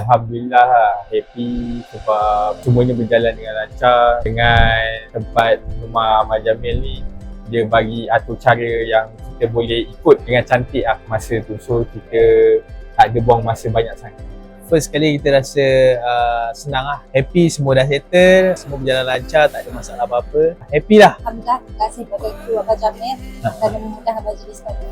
Alhamdulillah lah, happy sebab semuanya berjalan dengan lancar. Dengan tempat rumah Ahmad Jamil ni, dia bagi atur cara yang kita boleh ikut dengan cantik lah masa tu. So kita tak ada buang masa banyak sangat. First kali kita rasa senang lah, happy, semua dah settle, semua berjalan lancar, tak ada masalah apa-apa. Happy lah. Alhamdulillah, terima kasih kepada kru Abang Jamil kerana memudahkan majlis kami.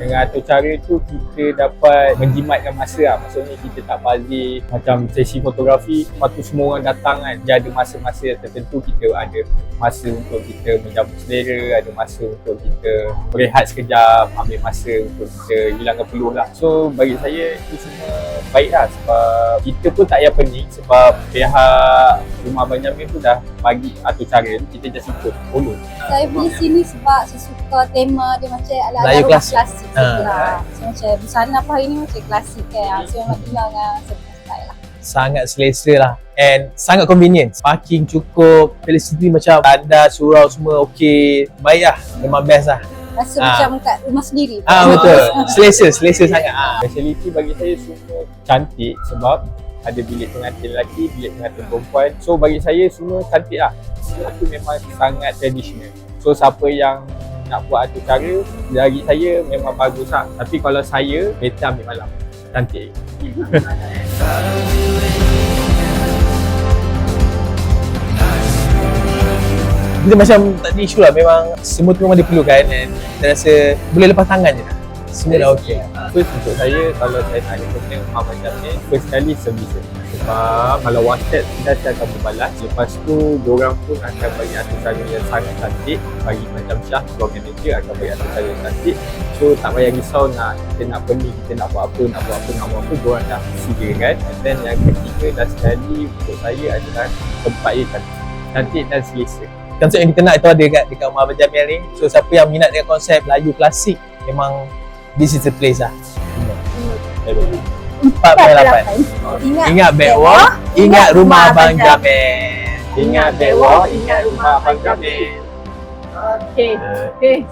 Dengan atur cara tu kita dapat menjimatkan masa lah. Maksudnya kita tak bazir macam sesi fotografi, lepas tu semua orang datang kan. Dia ada masa-masa tertentu, kita ada masa untuk kita menjamu selera, ada masa untuk kita berehat sekejap, ambil masa untuk kita hilangkan peluh lah. So bagi saya itu semua baik lah sebab kita pun tak payah pening sebab pihak rumah Abang Jamil tu dah bagi atur cara tu, kita just ikut, follow. Saya pilih sini sebab saya suka tema dia macam ala-ala Melayu rumah klasik. klasik. So macam busana apa hari ni macam klasik kan. So memang gila dengan saya punya style lah. Sangat selesa lah and sangat convenient. Parking cukup, facility macam tanda, surau semua okey. Baik lah, memang best lah. Rasa macam kat rumah sendiri. Betul, selesa sangat. Facility bagi saya semua cantik sebab ada bilik pengantin lelaki, bilik pengantin perempuan. So bagi saya semua cantik lah. Semua tu memang sangat tradisional. So siapa yang nak buat atur cara, bagi saya memang bagus lah. Tapi kalau saya, better ambil malam. Cantik. Kita macam tak ada isu lah, memang semua tu memang diperlukan dan kita rasa boleh lepas tangan je lah. Semua dah okey. First untuk saya, kalau saya nak rekomen Ahmad Jamil, first kali servis. Sebab kalau WhatsApp kita akan membalas. Lepas tu, diorang pun akan bagi atur cara yang sangat cantik. Bagi macam Syah, floor manager akan bagi atur cara yang cantik. So tak payah risau kita nak pening, kita nak buat apa, diorang dah sediakan. And then yang ketiga dan sekali untuk saya adalah tempat yang cantik dan selesa. Konsep yang kita nak itu ada dekat rumah Abang Jamil ni. So siapa yang minat dengan konsep Melayu klasik, memang this is the place lah. 4.8. Ingat Backwalk, ingat rumah Abang Jamil. Ingat Backwalk, ingat rumah Abang Jamil. Okay.